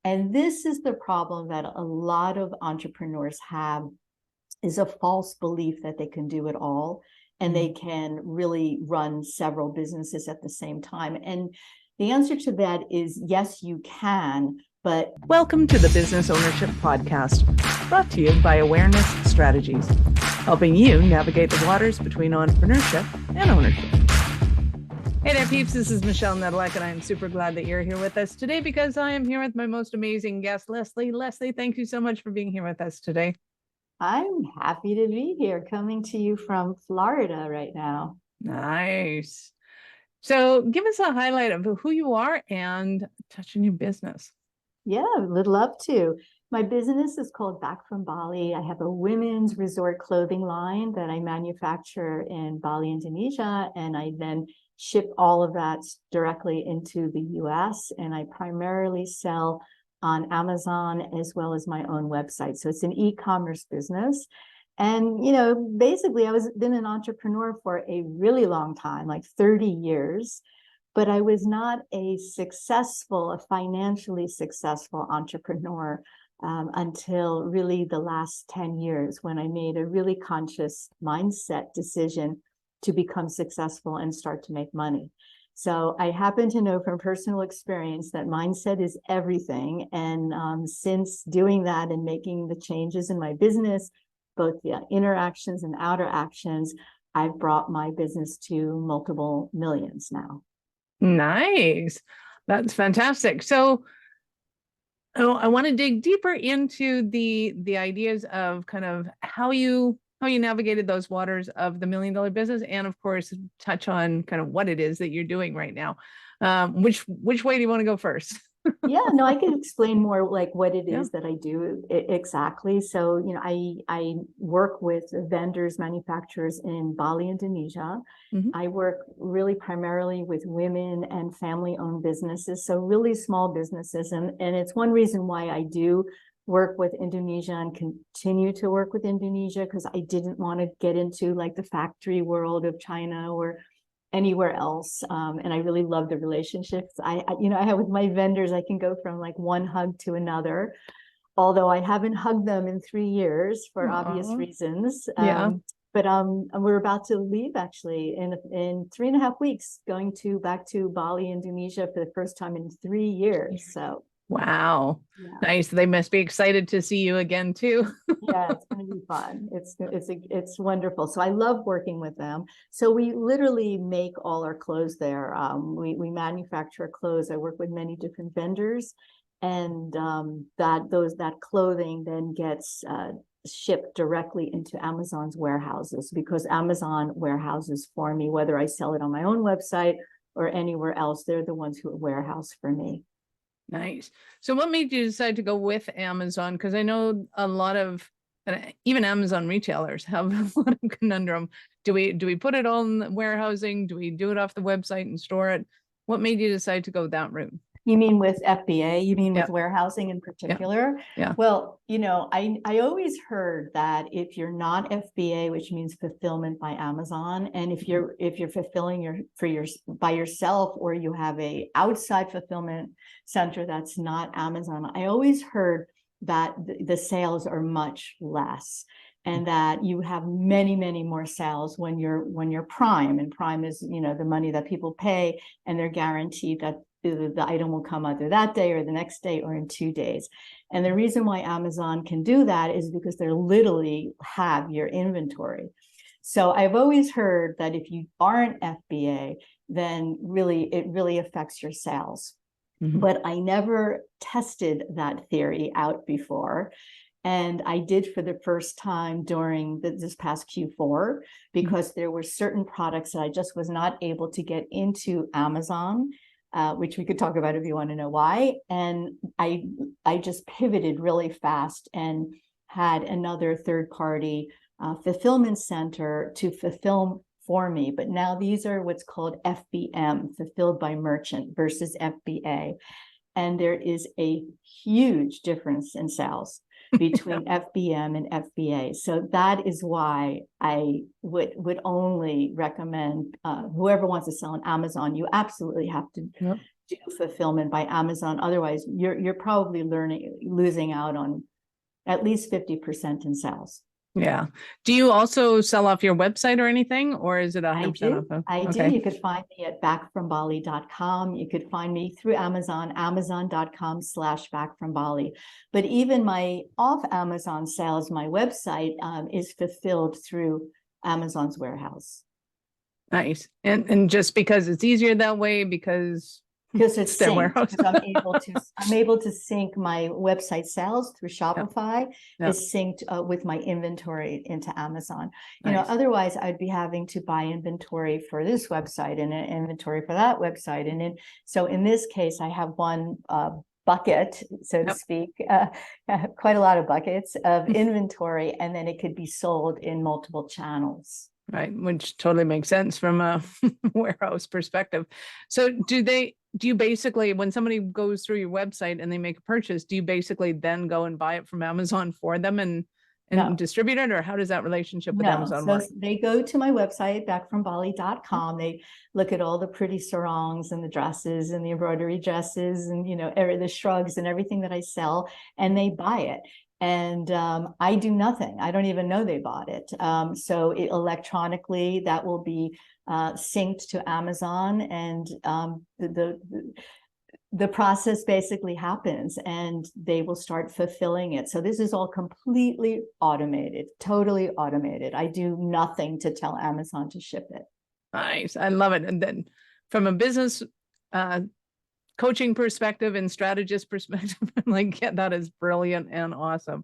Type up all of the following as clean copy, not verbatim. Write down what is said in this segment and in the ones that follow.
And this is the problem that a lot of entrepreneurs have, is a false belief that they can do it all and they can really run several businesses at the same time. And the answer to that is yes, you can, but... Welcome to the Business Ownership Podcast, brought to you by Awareness Strategies, helping you navigate the waters between entrepreneurship and ownership. Hey there, peeps. This is Michelle Nedelec, and I'm super glad that you're here with us today because I am here with my most amazing guest, Leslie. Leslie, thank you so much for being here with us today. I'm happy to be here, coming to you from Florida right now. Nice. So give us a highlight of who you are and touch on your business. Yeah, would love to. My business is called Back From Bali. I have a women's resort clothing line that I manufacture in Bali, Indonesia, and I then ship all of that directly into the US. And I primarily sell on Amazon as well as my own website. So it's an e-commerce business. And, basically I been an entrepreneur for a really long time, like 30 years, but I was not a financially successful entrepreneur until really the last 10 years, when I made a really conscious mindset decision to become successful and start to make money. So I happen to know from personal experience that mindset is everything. And since doing that and making the changes in my business, both the inner actions and outer actions, I've brought my business to multiple millions now. Nice. That's fantastic. So I want to dig deeper into the ideas of kind of how you navigated those waters of the $1 million business, and of course touch on kind of what it is that you're doing right now. Which way do you want to go first? Yeah, no, I can explain more like what it is that I do exactly. So, I work with vendors, manufacturers in Bali, Indonesia. Mm-hmm. I work really primarily with women and family-owned businesses, so really small businesses. And it's one reason why I do work with Indonesia and continue to work with Indonesia, because I didn't want to get into like the factory world of China or anywhere else. And I really love the relationships I have with my vendors. I can go from like one hug to another, although I haven't hugged them in 3 years for obvious reasons. But we're about to leave actually in 3.5 weeks, going back to Bali, Indonesia for the first time in 3 years. So wow. Yeah. Nice. They must be excited to see you again too. Yeah, it's going to be fun. It's wonderful. So I love working with them. So we literally make all our clothes there. We manufacture clothes. I work with many different vendors, and that clothing then gets shipped directly into Amazon's warehouses, because Amazon warehouses for me, whether I sell it on my own website or anywhere else. They're the ones who warehouse for me. Nice. So what made you decide to go with Amazon? Because I know a lot of, even Amazon retailers have a lot of conundrum. Do we put it all in warehousing? Do we do it off the website and store it? What made you decide to go that route? You mean with FBA? You mean with warehousing in particular? Yeah. Well, I always heard that if you're not FBA, which means fulfillment by Amazon, and if you're fulfilling by yourself, or you have a outside fulfillment center that's not Amazon, I always heard that the sales are much less, and that you have many, many more sales when you're Prime, and Prime is the money that people pay, and they're guaranteed that the item will come either that day or the next day or in 2 days. And the reason why Amazon can do that is because they literally have your inventory. So I've always heard that if you aren't FBA, then it really affects your sales. Mm-hmm. But I never tested that theory out before. And I did for the first time during this past Q4, because there were certain products that I just was not able to get into Amazon, which we could talk about if you want to know why. And I just pivoted really fast and had another third-party fulfillment center to fulfill for me. But now these are what's called FBM, fulfilled by merchant, versus FBA. And there is a huge difference in sales between FBM and FBA. So that is why I would only recommend whoever wants to sell on Amazon, you absolutely have to do fulfillment by Amazon. Otherwise, you're probably losing out on at least 50% in sales. Yeah. Do you also sell off your website or anything, or is it 100% off of? I do. Okay. You could find me at backfrombali.com. You could find me through Amazon, amazon.com/backfrombali. But even my off Amazon sales, my website is fulfilled through Amazon's warehouse. Nice. And just because it's easier that way, because it's their synced, warehouse. because I'm able to sync my website sales through Shopify. Yep. Is synced with my inventory into Amazon. Nice. You know, otherwise I'd be having to buy inventory for this website and an inventory for that website. And so in this case, I have one bucket, so to speak, quite a lot of buckets of inventory, and then it could be sold in multiple channels. Right, which totally makes sense from a warehouse perspective. So do you basically, when somebody goes through your website and they make a purchase, do you basically then go and buy it from Amazon for them and distribute it, or how does that relationship with Amazon work? They go to my website, backfrombali.com. They look at all the pretty sarongs and the dresses and the embroidery dresses and, you know, the shrugs and everything that I sell, and they buy it. And I do nothing. I don't even know they bought it. So electronically, that will be synced to Amazon, and the process basically happens, and they will start fulfilling it. So this is all completely automated, totally automated. I do nothing to tell Amazon to ship it. Nice. I love it. And then from a business coaching perspective and strategist perspective, like, yeah, that is brilliant and awesome.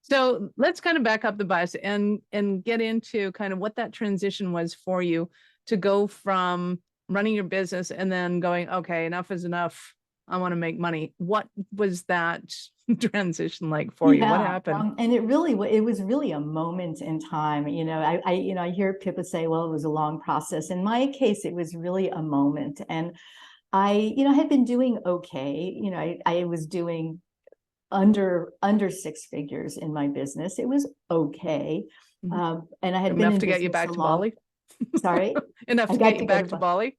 So let's kind of back up the bias and get into kind of what that transition was for you to go from running your business and then going, okay, enough is enough. I want to make money. What was that transition like for you? What happened? And it was really a moment in time. You know, I hear people say, well, it was a long process. In my case, it was really a moment. And I had been doing okay. You know, I was doing under 6 figures in my business. It was okay. And I had enough to get you back to Bali. Sorry, enough to get you back to Bali.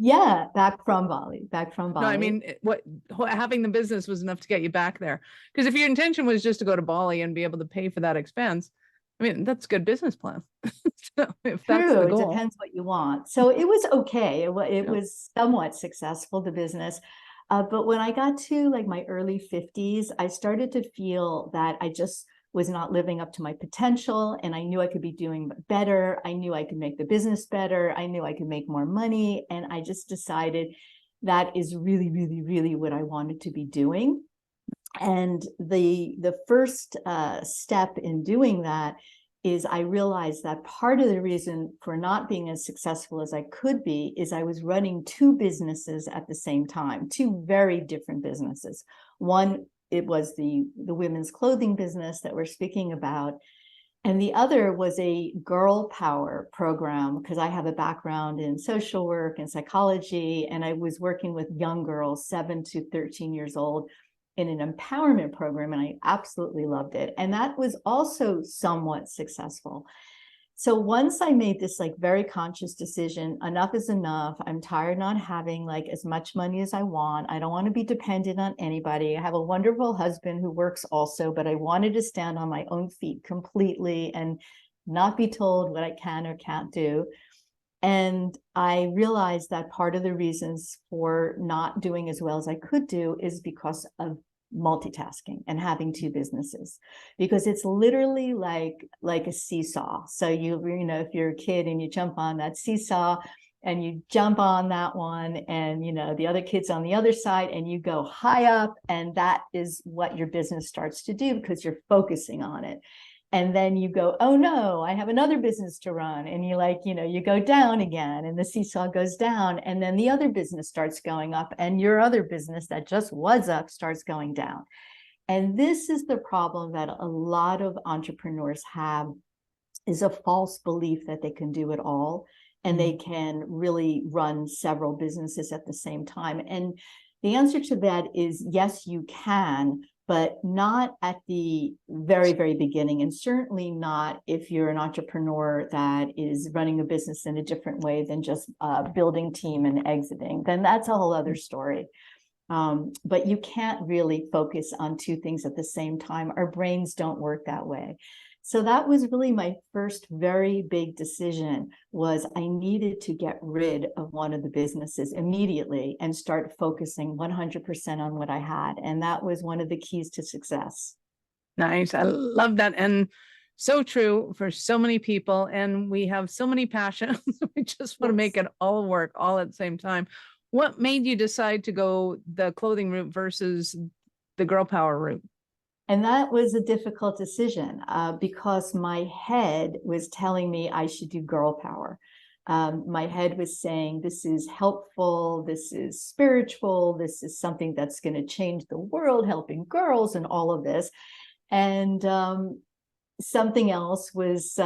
Yeah, back from Bali. No, I mean, what having the business was enough to get you back there. Because if your intention was just to go to Bali and be able to pay for that expense, I mean, that's a good business plan. So if that's the goal. It depends what you want. So it was okay. It was somewhat successful, the business. But when I got to like my early 50s, I started to feel that I just was not living up to my potential, and I knew I could be doing better. I knew I could make the business better. I knew I could make more money. And I just decided that is really, really, really what I wanted to be doing. And the first step in doing that is I realized that part of the reason for not being as successful as I could be is I was running 2 businesses at the same time, 2 very different businesses. One, it was the women's clothing business that we're speaking about. And the other was a girl power program, because I have a background in social work and psychology, and I was working with young girls, 7 to 13 years old, in an empowerment program, and I absolutely loved it. And that was also somewhat successful. So once I made this like very conscious decision, enough is enough. I'm tired of not having like as much money as I want. I don't want to be dependent on anybody. I have a wonderful husband who works also, but I wanted to stand on my own feet completely and not be told what I can or can't do. And I realized that part of the reasons for not doing as well as I could do is because of multitasking and having 2 businesses, because it's literally like a seesaw. So you know, if you're a kid and you jump on that seesaw and you jump on that one, and you know the other kid's on the other side, and you go high up, and that is what your business starts to do because you're focusing on it. And then you go, oh no, I have another business to run. And you go down again, and the seesaw goes down. And then the other business starts going up, and your other business that just was up starts going down. And this is the problem that a lot of entrepreneurs have, is a false belief that they can do it all. And they can really run several businesses at the same time. And the answer to that is yes, you can. but not at the very, very beginning. And certainly not if you're an entrepreneur that is running a business in a different way than just building team and exiting. Then that's a whole other story. But you can't really focus on two things at the same time. Our brains don't work that way. So that was really my first very big decision, was I needed to get rid of one of the businesses immediately and start focusing 100% on what I had. And that was one of the keys to success. Nice. I love that. And so true for so many people. And we have so many passions. We just want to make it all work all at the same time. What made you decide to go the clothing route versus the girl power route? And that was a difficult decision because my head was telling me I should do girl power. My head was saying, this is helpful, this is spiritual, this is something that's going to change the world, helping girls and all of this. And something else was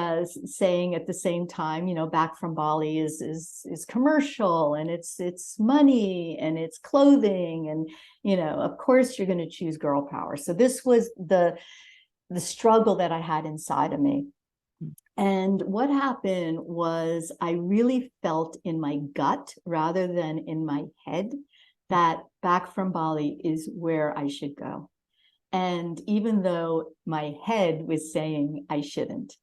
saying at the same time, you know, Back From Bali is commercial, and it's money, and it's clothing, and you know, of course you're going to choose girl power. So this was the struggle that I had inside of me. And what happened was I really felt in my gut rather than in my head that Back From Bali is where I should go. And even though my head was saying I shouldn't,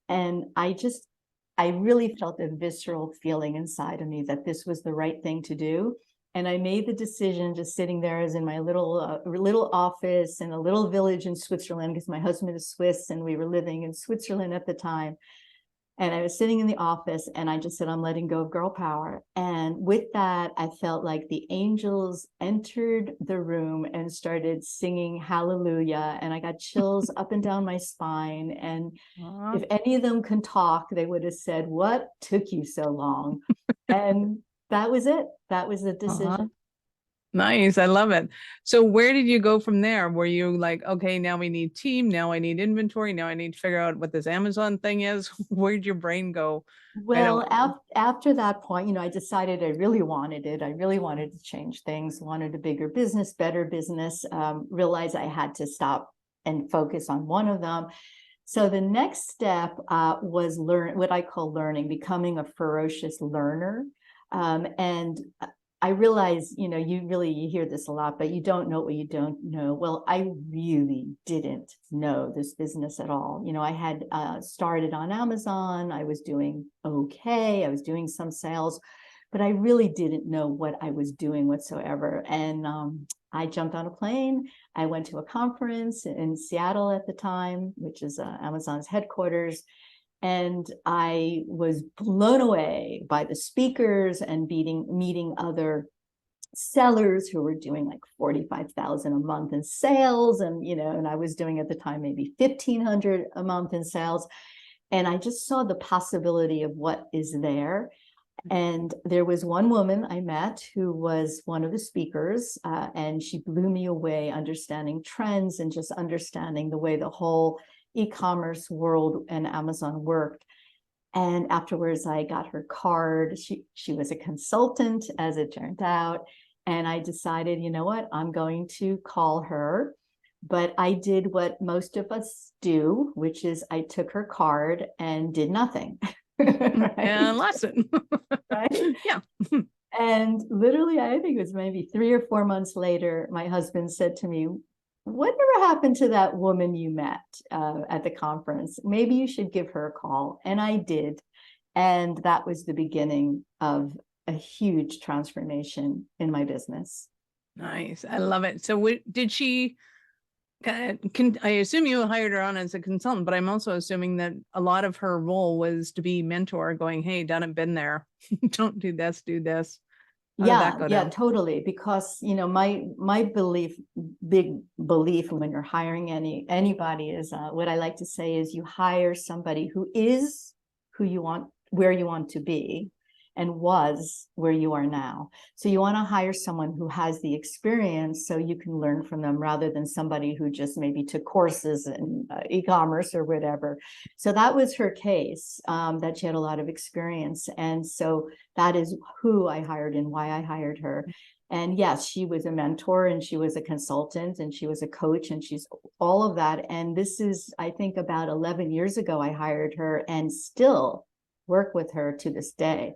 and I really felt a visceral feeling inside of me that this was the right thing to do. And I made the decision just sitting there as in my little office in a little village in Switzerland, because my husband is Swiss and we were living in Switzerland at the time. And I was sitting in the office and I just said, I'm letting go of girl power. And with that, I felt like the angels entered the room and started singing hallelujah. And I got chills up and down my spine. And if any of them can talk, they would have said, what took you so long? And that was it. That was the decision. Nice. I love it. So where did you go from there? Were you like, okay, now we need team. Now I need inventory. Now I need to figure out what this Amazon thing is. Where'd your brain go? Well, after that point, you know, I decided I really wanted it. I really wanted to change things, wanted a bigger business, better business, realized I had to stop and focus on one of them. So the next step was what I call learning, becoming a ferocious learner. And I realize, you know, you hear this a lot, but you don't know what you don't know. Well, I really didn't know this business at all. You know, I had started on Amazon. I was doing okay. I was doing some sales, but I really didn't know what I was doing whatsoever. And I jumped on a plane. I went to a conference in Seattle at the time, which is Amazon's headquarters. And I was blown away by the speakers and meeting other sellers who were doing like 45,000 a month in sales. And, you know, and I was doing at the time, maybe 1,500 a month in sales. And I just saw the possibility of what is there. And there was one woman I met who was one of the speakers, and she blew me away, understanding trends and just understanding the way the whole e-commerce world and Amazon worked. And afterwards, I got her card. She was a consultant, as it turned out. And I decided, you know what, I'm going to call her. But I did what most of us do, which is I took her card and did nothing. Right? And lesson. Right? Yeah. And literally, I think it was maybe 3 or 4 months later, my husband said to me, whatever happened to that woman you met at the conference? Maybe you should give her a call. And I did. And that was the beginning of a huge transformation in my business. Nice. I love it. So did she, I assume you hired her on as a consultant, but I'm also assuming that a lot of her role was to be mentor, going, hey, done it, been there. Don't do this, do this. Yeah, totally. Because, you know, my big belief when you're hiring anybody is what I like to say is you hire somebody who is who you want, where you want to be, and was where you are now. So you want to hire someone who has the experience so you can learn from them, rather than somebody who just maybe took courses in e-commerce or whatever. So that was her case, that she had a lot of experience. And so that is who I hired and why I hired her. And yes, she was a mentor and she was a consultant and she was a coach and she's all of that. And this is, I think about 11 years ago, I hired her and still work with her to this day.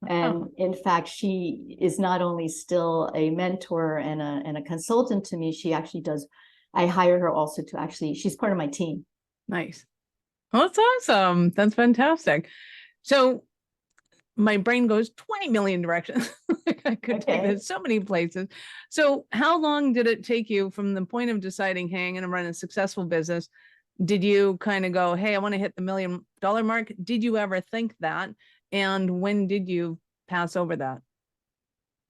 And in fact, she is not only still a mentor and a consultant to me, she actually does, I hired her also to actually, she's part of my team. Nice. Well, that's awesome. That's fantastic. So my brain goes 20 million directions. I could take this so many places. So how long did it take you from the point of deciding, hey, I'm going to run a successful business? Did you kind of go, hey, I want to hit the $1 million mark? Did you ever think that? And when did you pass over that?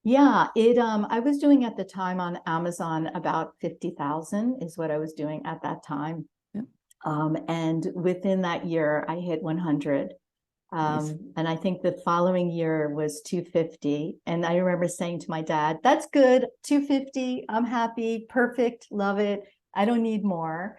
Yeah, I was doing at the time on Amazon about 50,000 is what I was doing at that time. Yep. And within that year, I hit 100. Nice. And I think the following year was 250. And I remember saying to my dad, that's good, 250, I'm happy, perfect, love it. I don't need more.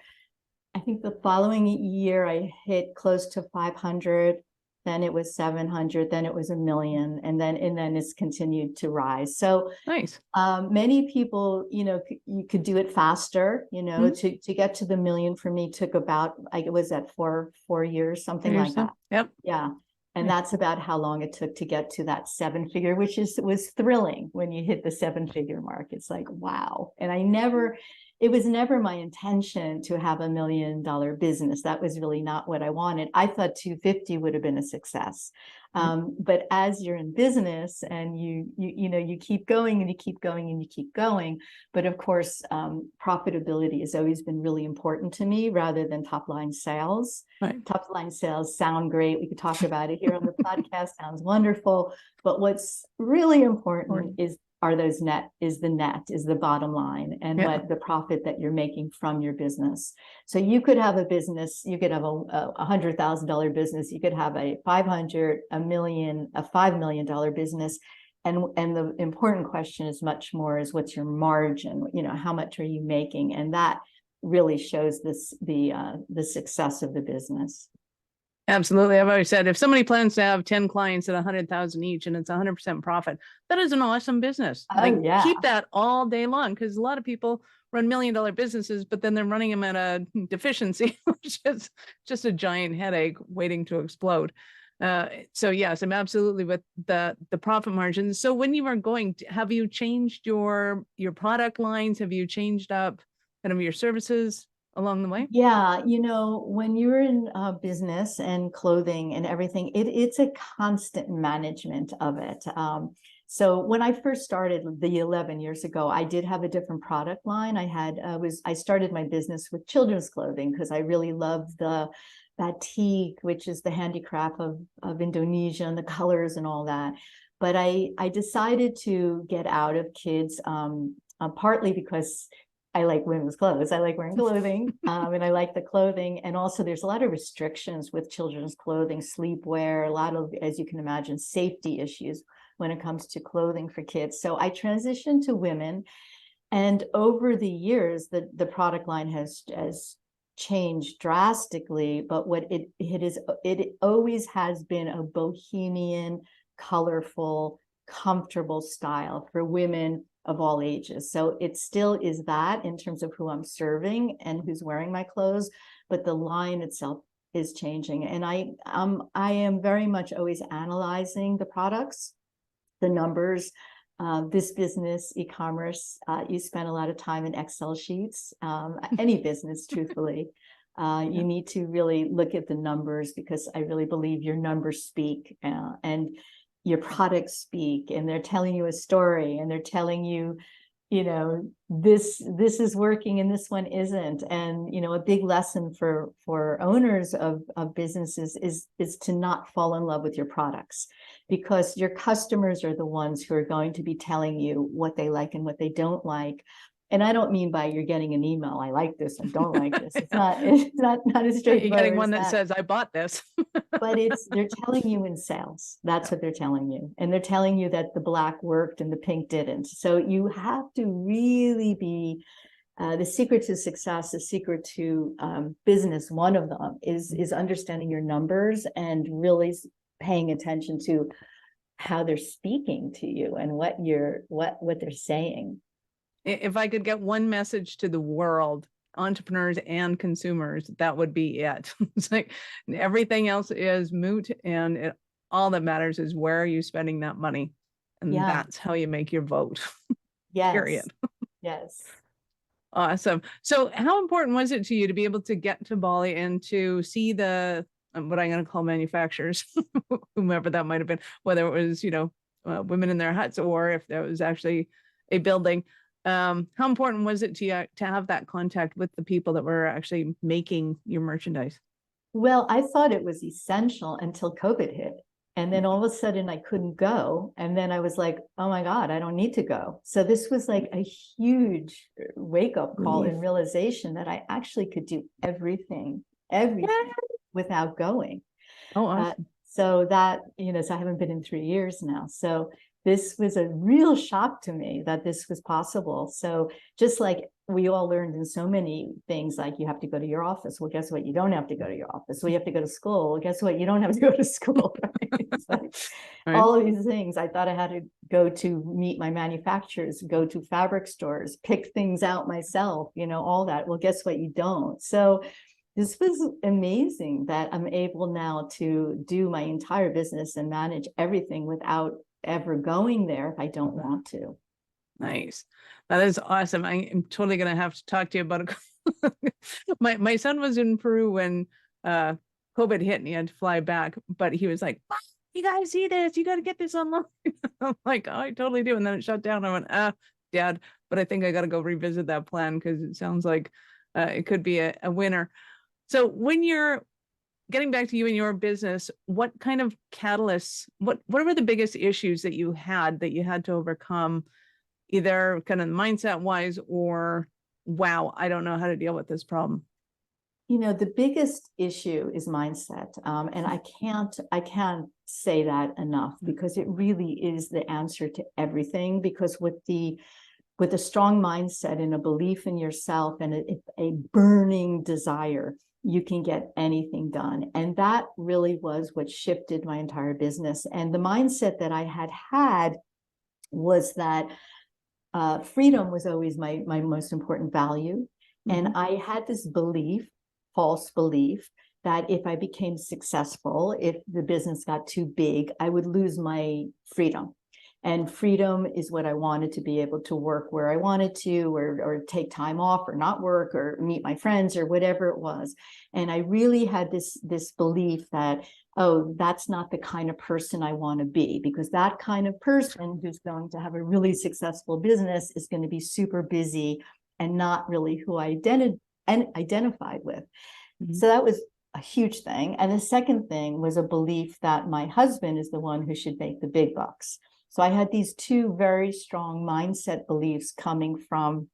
I think the following year I hit close to 500, then it was 700, then it was 1 million, and then it's continued to rise. So nice. Many people, you could do it faster, to get to the 1 million for me took about, it was at four years, something like that. Yep. Yeah. And that's about how long it took to get to that 7-figure, which was thrilling when you hit the 7-figure mark. It's like, wow. And it was never my intention to have $1 million business. That was really not what I wanted. I thought 250 would have been a success. But as you're in business and you keep going and you keep going and you keep going. But of course, profitability has always been really important to me rather than top line sales. Right. Top line sales sound great. We could talk about it here on the podcast. Sounds wonderful. But what's really important is the bottom line and what the profit that you're making from your business. So you could have a business, you could have a $100,000 business, you could have a 500, a million, a $5 million business. And the important question is much more is what's your margin? How much are you making? And that really shows the success of the business. Absolutely. I've always said if somebody plans to have 10 clients at 100,000 each and it's 100% profit, that is an awesome business. Keep that all day long, because a lot of people run $1 million businesses, but then they're running them at a deficiency, which is just a giant headache waiting to explode. So yes, I'm absolutely with the profit margins. So when you are going, have you changed your product lines? Have you changed up kind of your services along the way? Yeah, when you're in business and clothing and everything, it's a constant management of it. So when I first started the 11 years ago, I did have a different product line. I started my business with children's clothing because I really loved the batik, which is the handicraft of Indonesia and the colors and all that. But I decided to get out of kids, partly because I like women's clothes. I like wearing clothing, and I like the clothing. And also there's a lot of restrictions with children's clothing, sleepwear, a lot of, as you can imagine, safety issues when it comes to clothing for kids. So I transitioned to women. And over the years, the product line has changed drastically. But what it always has been a bohemian, colorful, comfortable style for women of all ages. So it still is that in terms of who I'm serving and who's wearing my clothes, but the line itself is changing. And I am very much always analyzing the products, the numbers. This business, e-commerce, you spend a lot of time in Excel sheets. Any business, truthfully, you need to really look at the numbers, because I really believe your numbers speak, and your products speak, and they're telling you a story, and they're telling you, this is working and this one isn't. And a big lesson for owners of businesses is to not fall in love with your products, because your customers are the ones who are going to be telling you what they like and what they don't like. And I don't mean by you're getting an email, I like this and don't like this. It's not as straightforward. You're getting one that says, I bought this. But they're telling you in sales. That's what they're telling you. And they're telling you that the black worked and the pink didn't. So you have to really be, the secret to success, the secret to business, one of them is understanding your numbers and really paying attention to how they're speaking to you and what they're saying. If I could get one message to the world, entrepreneurs and consumers, that would be it. It's like everything else is moot, and all that matters is where are you spending that money, and that's how you make your vote. Period. Yes. Awesome. So how important was it to you to be able to get to Bali and to see the what I'm going to call manufacturers, whomever that might have been, whether it was, women in their huts or if there was actually a building. How important was it to you to have that contact with the people that were actually making your merchandise? Well, I thought it was essential until COVID hit. And then all of a sudden I couldn't go. And then I was like, oh my God, I don't need to go. So this was like a huge wake up call and realization that I actually could do everything without going. Oh, awesome. So that, so I haven't been in 3 years now. So this was a real shock to me that this was possible. So just like we all learned in so many things, like you have to go to your office. Well, guess what? You don't have to go to your office. Well, you have to go to school. Well, guess what? You don't have to go to school. Right? It's like all of these things. I thought I had to go to meet my manufacturers, go to fabric stores, pick things out myself, all that. Well, guess what? You don't. So this was amazing that I'm able now to do my entire business and manage everything without ever going there if I don't want to. Nice. That is awesome. I am totally going to have to talk to you about it. My son was in Peru when COVID hit and he had to fly back, but he was like, you guys see this? You got to get this online. I'm like, oh, I totally do. And then it shut down. I went, Dad, but I think I got to go revisit that plan because it sounds like it could be a winner. So when you're getting back to you and your business, what kind of catalysts, what were the biggest issues that you had to overcome, either kind of mindset wise or, wow, I don't know how to deal with this problem? The biggest issue is mindset. And I can't say that enough because it really is the answer to everything. Because with a strong mindset and a belief in yourself and a burning desire, you can get anything done. And that really was what shifted my entire business. And the mindset that I had was that freedom was always my most important value. And I had this false belief, that if I became successful, if the business got too big, I would lose my freedom. And freedom is what I wanted, to be able to work where I wanted to, or take time off, or not work, or meet my friends, or whatever it was. And I really had this belief that, oh, that's not the kind of person I want to be, because that kind of person who's going to have a really successful business is going to be super busy and not really who I identified with. So that was a huge thing. And the second thing was a belief that my husband is the one who should make the big bucks. So I had these two very strong mindset beliefs coming from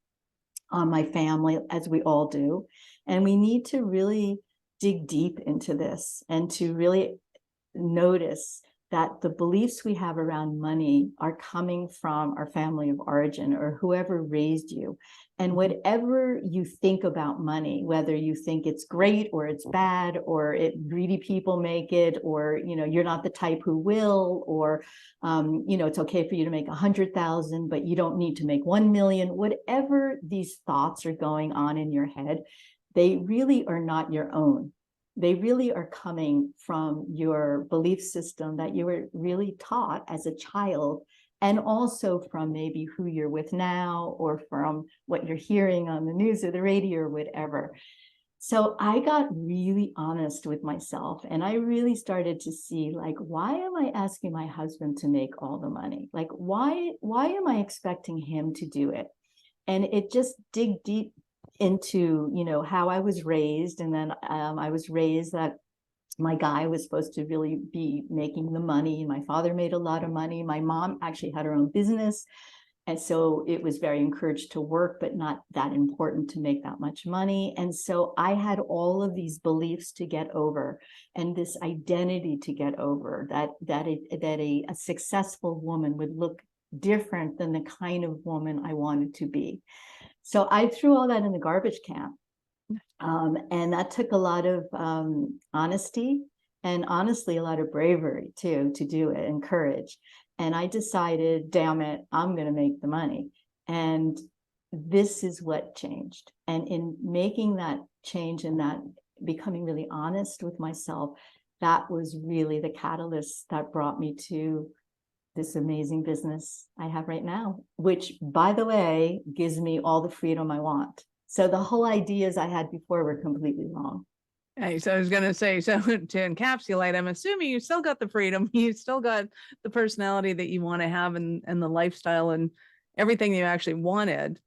my family, as we all do. And we need to really dig deep into this and to really notice that the beliefs we have around money are coming from our family of origin, or whoever raised you. And whatever you think about money, whether you think it's great or it's bad, or greedy people make it, or you're not the type who will, or it's okay for you to make 100,000, but you don't need to make 1 million. Whatever these thoughts are going on in your head, they really are not your own. They really are coming from your belief system that you were really taught as a child, and also from maybe who you're with now, or from what you're hearing on the news or the radio or whatever. So I got really honest with myself, and I really started to see, like, why am I asking my husband to make all the money? Like, why am I expecting him to do it? And it just dig deep into, how I was raised. And then I was raised that my guy was supposed to really be making the money. My father made a lot of money. My mom actually had her own business. And so it was very encouraged to work, but not that important to make that much money. And so I had all of these beliefs to get over, and this identity to get over, that a successful woman would look different than the kind of woman I wanted to be. So I threw all that in the garbage can. And that took a lot of honesty and honestly, a lot of bravery too, to do it, and courage. And I decided, damn it, I'm going to make the money. And this is what changed. And in making that change and that becoming really honest with myself, that was really the catalyst that brought me to this amazing business I have right now, which, by the way, gives me all the freedom I want. So the whole ideas I had before were completely wrong. Hey, so I was going to say, so to encapsulate, I'm assuming you still got the freedom, you still got the personality that you want to have, and the lifestyle and everything you actually wanted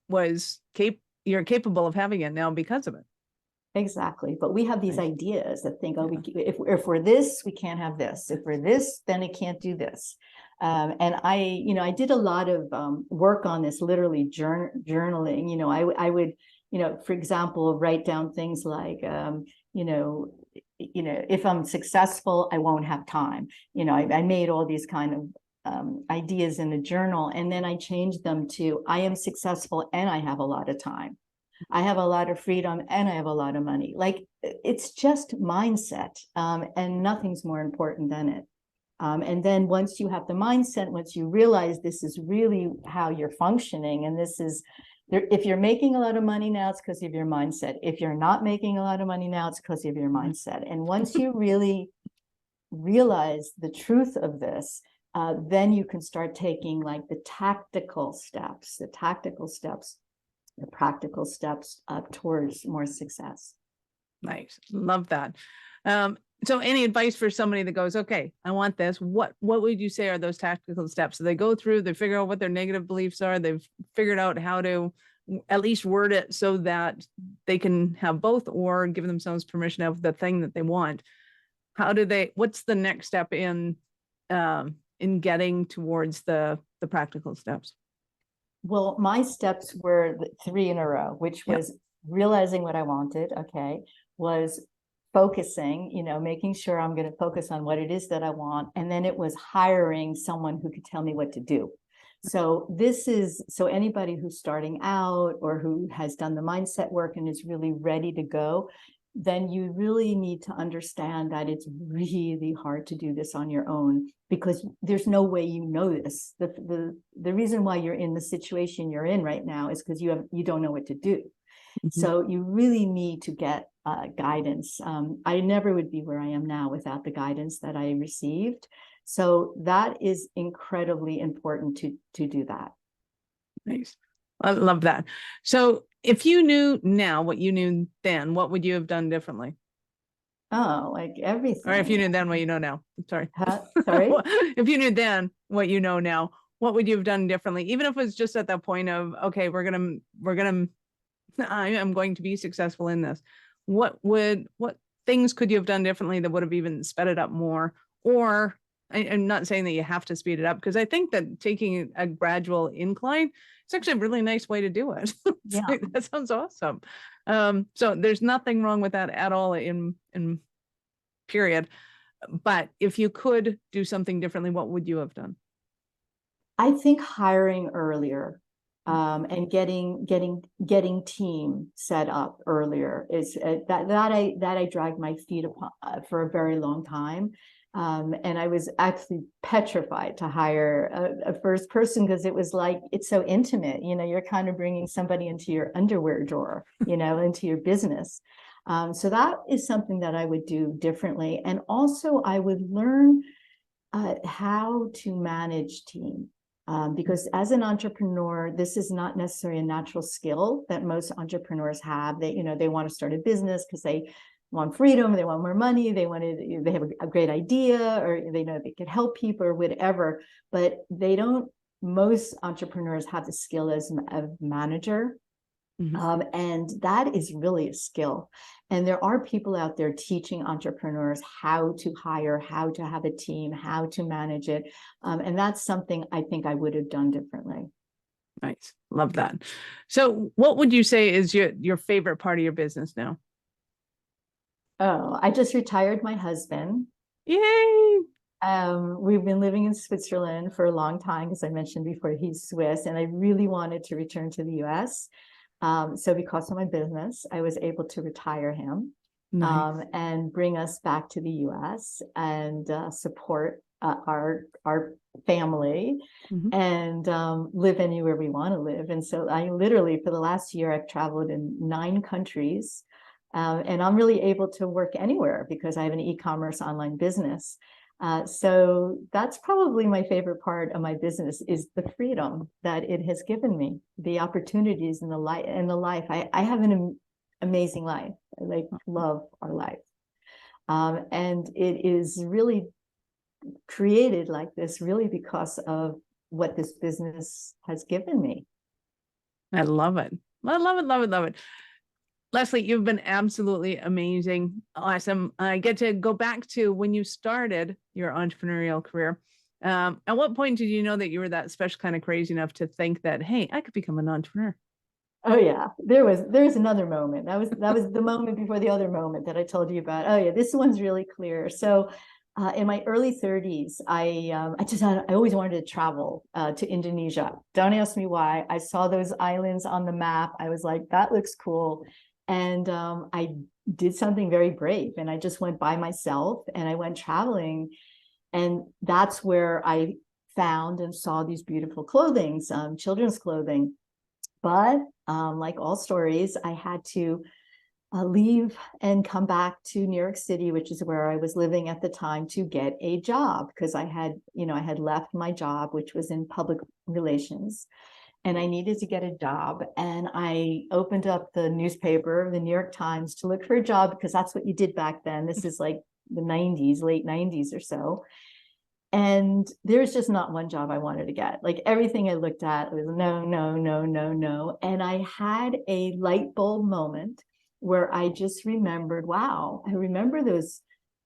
was you're capable of having it now because of it. Exactly. But we have these ideas that think, oh, if we're this, we can't have this. If we're this, then it can't do this. And I did a lot of work on this, literally journaling. I would, for example, write down things like, if I'm successful, I won't have time. I made all these kind of ideas in a journal, and then I changed them to, I am successful and I have a lot of time. I have a lot of freedom and I have a lot of money. Like, it's just mindset, and nothing's more important than it. And then once you have the mindset, once you realize this is really how you're functioning, and this is, if you're making a lot of money now, it's because of your mindset. If you're not making a lot of money now, it's because of your mindset. And once you really realize the truth of this, then you can start taking like the practical steps towards more success. Nice. Love that. So any advice for somebody that goes, okay, I want this, what would you say are those tactical steps? So they go through, they figure out what their negative beliefs are, they've figured out how to at least word it so that they can have both, or give themselves permission to have the thing that they want. What's the next step in getting towards the practical steps? Well, my steps were 3 in a row, which was realizing what I wanted, was focusing, making sure I'm going to focus on what it is that I want. And then it was hiring someone who could tell me what to do. So anybody who's starting out or who has done the mindset work and is really ready to go, then you really need to understand that it's really hard to do this on your own, because there's no way this. The reason why you're in the situation you're in right now is because you don't know what to do. Mm-hmm. So you really need to get guidance. I never would be where I am now without the guidance that I received. So that is incredibly important to do that. Nice. I love that. So if you knew now what you knew then, what would you have done differently? Oh, like everything. Or if you knew then what you know now. Sorry. Sorry? If you knew then what you know now, what would you have done differently? Even if it was just at that point of, okay, I am going to be successful in this. What things could you have done differently that would have even sped it up more? Or I'm not saying that you have to speed it up, because I think that taking a gradual incline, it's actually a really nice way to do it. Yeah. Like, that sounds awesome. So there's nothing wrong with that at all in period. But if you could do something differently, what would you have done? I think hiring earlier, and getting team set up earlier is that I dragged my feet upon for a very long time. And I was actually petrified to hire a first person, because it was like, it's so intimate, you're kind of bringing somebody into your underwear drawer, into your business. So that is something that I would do differently. And also I would learn how to manage team. Because as an entrepreneur, this is not necessarily a natural skill that most entrepreneurs have. They want to start a business because they want freedom, they want more money, they have a great idea, or they know they could help people or whatever, but most entrepreneurs have the skill as a manager. Mm-hmm. And that is really a skill. And there are people out there teaching entrepreneurs how to hire, how to have a team, how to manage it. And that's something I think I would have done differently. Nice. Love that. So what would you say is your favorite part of your business now? Oh, I just retired my husband. Yay! We've been living in Switzerland for a long time, as I mentioned before, he's Swiss, and I really wanted to return to the US. So because of my business, I was able to retire him. Nice. and bring us back to the US and support our family Mhm. and live anywhere we want to live. And so I literally, for the last year, I've traveled in 9 countries. And I'm really able to work anywhere because I have an e-commerce online business. So that's probably my favorite part of my business is the freedom that it has given me, the opportunities and the life. I have an amazing life. I love our life. And it is really created like this really because of what this business has given me. I love it. I love it, love it, love it. Leslie, you've been absolutely amazing. Awesome. I get to go back to when you started your entrepreneurial career. At what point did you know that you were that special kind of crazy enough to think that, hey, I could become an entrepreneur? Oh yeah, there's another moment. That was the moment before the other moment that I told you about. Oh yeah, this one's really clear. So in my early 30s, I always wanted to travel to Indonesia. Don't ask me why. I saw those islands on the map. I was like, that looks cool. And I did something very brave, and I just went by myself and I went traveling. And that's where I found and saw these beautiful clothing, children's clothing. But like all stories, I had to leave and come back to New York City, which is where I was living at the time, to get a job because I had left my job, which was in public relations, and I needed to get a job. And I opened up the newspaper, the New York Times, to look for a job because that's what you did back then. This is like the 90s, late 90s or so. And there's just not one job I wanted to get. Like everything I looked at was no, no, no, no, no. And I had a light bulb moment where I just remembered, wow, I remember that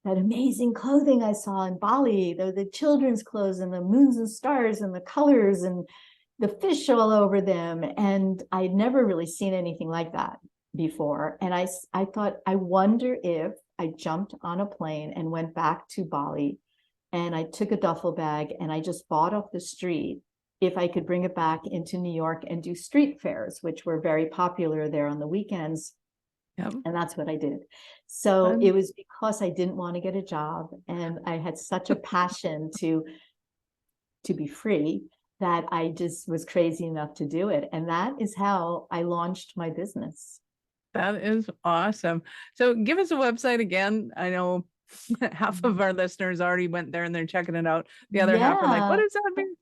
amazing clothing I saw in Bali, the children's clothes and the moons and stars and the colors and the fish all over them. And I'd never really seen anything like that before. And I thought, I wonder if I jumped on a plane and went back to Bali and I took a duffel bag and I just bought off the street if I could bring it back into New York and do street fairs, which were very popular there on the weekends. Yep. And that's what I did. So it was because I didn't want to get a job and I had such a passion to be free that I just was crazy enough to do it. And that is how I launched my business. That is awesome. So give us a website again. I know half of our listeners already went there and they're checking it out. The other half are like, what does that mean?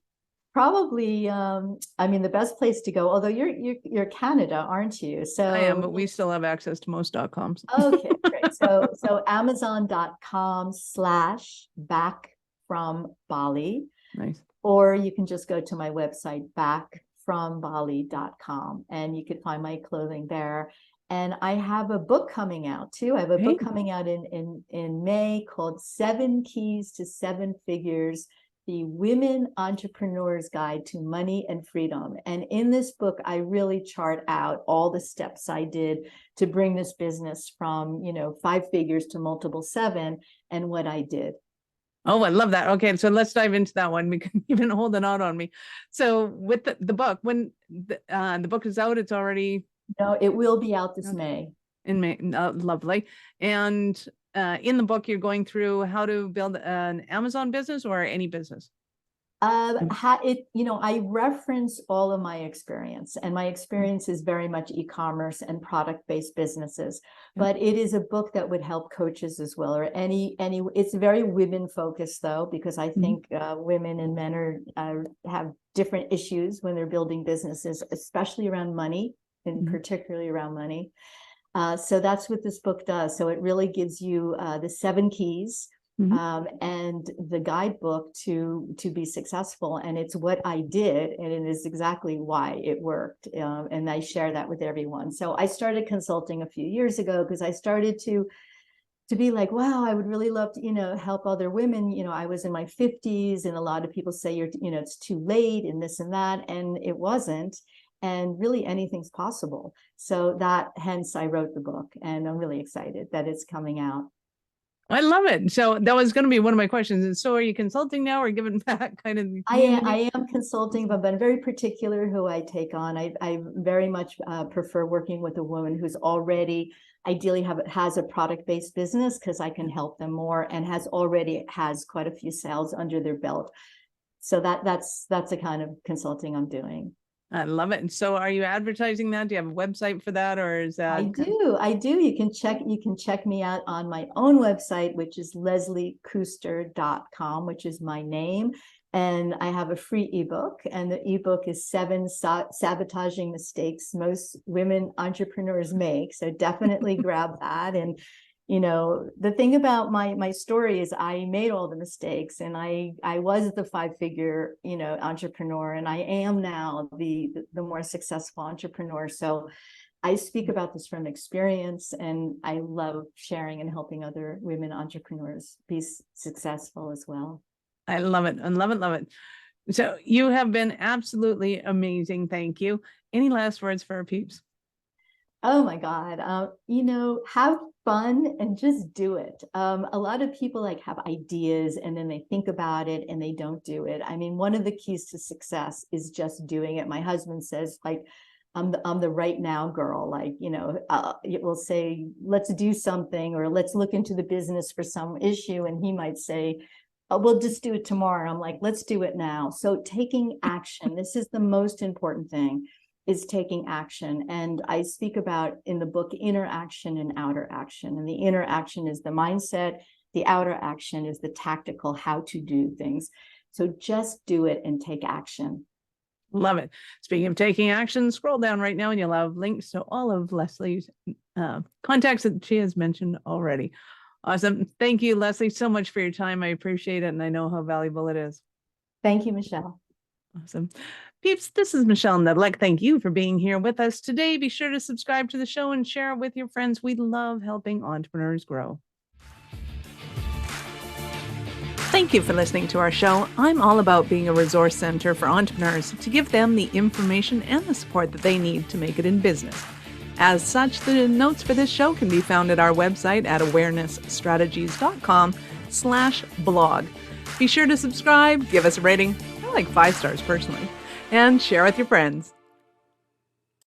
Probably, I mean, the best place to go, although you're Canada, aren't you? So I am, but we still have access to most.coms. Okay, great. So Amazon.com/back from Bali. Nice. Or you can just go to my website, backfrombali.com, and you could find my clothing there. And I have a book coming out too. I have a book coming out in May called 7 Keys to 7 Figures, the Women Entrepreneur's Guide to Money and Freedom. And in this book, I really chart out all the steps I did to bring this business from, 5 figures to multiple 7 and what I did. Oh, I love that. Okay, so let's dive into that one because you've been holding out on me. So with the book, when the book is out, it's already... No, it will be out this May. In May, lovely. And in the book, you're going through how to build an Amazon business or any business. I reference all of my experience, and my experience is very much e-commerce and product-based businesses. But it is a book that would help coaches as well, or any. It's very women-focused though, because I think women and men have different issues when they're building businesses, especially around money, and particularly around money. So that's what this book does. So it really gives you the 7 keys. And the guidebook to be successful. And it's what I did, and it is exactly why it worked. And I share that with everyone. So I started consulting a few years ago because I started to be like, wow, I would really love to, help other women. I was in my 50s, and a lot of people say it's too late and this and that, and it wasn't. And really anything's possible. So hence I wrote the book, and I'm really excited that it's coming out. I love it. So that was going to be one of my questions. And so are you consulting now or giving back kind of the community? I am consulting, but I'm very particular who I take on. I very much prefer working with a woman who's already ideally has a product-based business, because I can help them more, and has quite a few sales under their belt. So that's the kind of consulting I'm doing. I love it. And so are you advertising that? Do you have a website for that, or is that? I do. You can check me out on my own website, which is lesliekuster.com, which is my name. And I have a free ebook, and the ebook is 7 sabotaging mistakes most women entrepreneurs make. So definitely grab that. And the thing about my story is I made all the mistakes, and I was the 5-figure entrepreneur, and I am now the more successful entrepreneur. So I speak about this from experience, and I love sharing and helping other women entrepreneurs be successful as well. I love it. I love it. Love it. So you have been absolutely amazing. Thank you. Any last words for our peeps? Oh my God. Have fun and just do it. A lot of people have ideas, and then they think about it and they don't do it. I mean, one of the keys to success is just doing it. My husband says, I'm the right now girl. It will say, let's do something, or let's look into the business for some issue. And he might say, oh, we'll just do it tomorrow. I'm like, let's do it now. So taking action, this is the most important thing, is taking action. And I speak about in the book inner action and outer action. And the inner action is the mindset. The outer action is the tactical how to do things. So just do it and take action. Love it. Speaking of taking action, scroll down right now and you'll have links to all of Leslie's contacts that she has mentioned already. Awesome. Thank you, Leslie, so much for your time. I appreciate it, and I know how valuable it is. Thank you, Michelle. Awesome. Peeps, this is Michelle Nedlick. Thank you for being here with us today. Be sure to subscribe to the show and share it with your friends. We love helping entrepreneurs grow. Thank you for listening to our show. I'm all about being a resource center for entrepreneurs to give them the information and the support that they need to make it in business. As such, the notes for this show can be found at our website at awarenessstrategies.com/blog. Be sure to subscribe, give us a rating. I like 5 stars personally, and share with your friends.